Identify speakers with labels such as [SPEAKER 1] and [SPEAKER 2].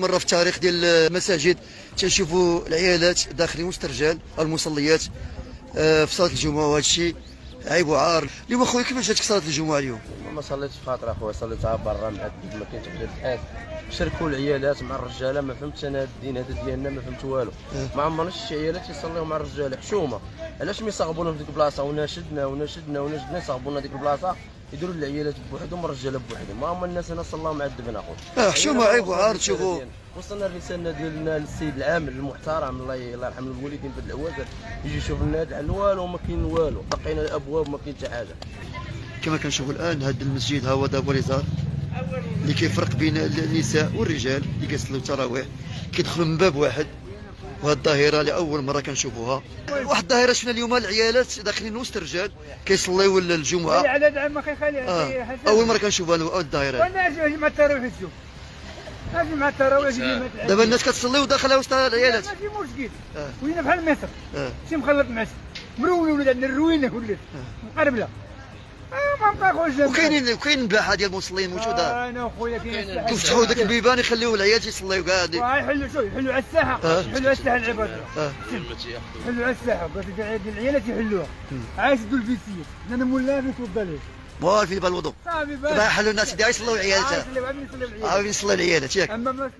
[SPEAKER 1] مره في التاريخ ديال المساجد تنشوفوا العيالات داخلين وسط الرجال المصليات في صلاه الجمعه، وهذا الشيء عيب وعار. اليوم اخويا كيفاش جاتك صلاه الجمعه اليوم؟
[SPEAKER 2] ما صليتش في خاطر اخويا، صليتها برا معدد، ما كاين تقدير الحياه. شركوا العيالات مع الرجاله، ما فهمتش انا هذا الدين هذا ديالنا، ما فهمت والو. ما عمرنا شي عيالات يصليو مع الرجال حشومه. علاش ما يصاغبونا في ديك البلاصه وناشدنا يصاغبونا ديك البلاصه، يديروا العيالات بوحدهم والرجاله بوحدهم. ما هما الناس هنا صلاو معذبين اخويا.
[SPEAKER 1] حشومه عيب وعار. تشوفوا
[SPEAKER 2] وصلنا الرساله ديالنا للسيد العامل المحترم، الله يرحم الوالدين في هاد العوازل، يجي يشوف لنا هاد الحل والو، ما كاين والو، طقينا الابواب ما كاين حتى حاجه.
[SPEAKER 1] كما كنشوفوا الان هذا المسجد ها هو دابا اليسار اللي كيفرق بين النساء والرجال اللي كيصليو التراويح، كيدخلوا من باب واحد. وهذه الظاهره لاول مره كنشوفوها. واحد الظاهره شفنا اليوم العيالات داخلين وسط الرجال كيصليو الجمعه.
[SPEAKER 3] العدد عما كيخليها
[SPEAKER 1] اول مره كنشوفوا هذه الظاهره.
[SPEAKER 3] والناس مع التراويح تشوف، لازم مع التراويح
[SPEAKER 1] دابا الناس كتصلي وداخله وسط العيالات.
[SPEAKER 3] ماشي مشكل. ولينا بحال مصر شي مخلط معس مرول ولاد عندنا الروينه كلها مقربله. ما بقاوش.
[SPEAKER 1] وكاين باحه ديال المصلين موجوده.
[SPEAKER 3] انا خويا كاين
[SPEAKER 1] كيفتحوا داك البيبان يخليو العيال يصليو كاع.
[SPEAKER 3] يحلوا شوف، يحلوا على الساحه، يحلوا على الساحه العباد، يحلوا على الساحه العيالات يحلوها. عايش يدوا الفيسيه انا مولانا نتوضا ليه
[SPEAKER 1] ما في بال الوضوء.
[SPEAKER 3] صافي
[SPEAKER 1] دابا حلوا الناس ديال يصليو العيالات.
[SPEAKER 3] عاود
[SPEAKER 1] يصليو العيالات ياك.
[SPEAKER 3] اما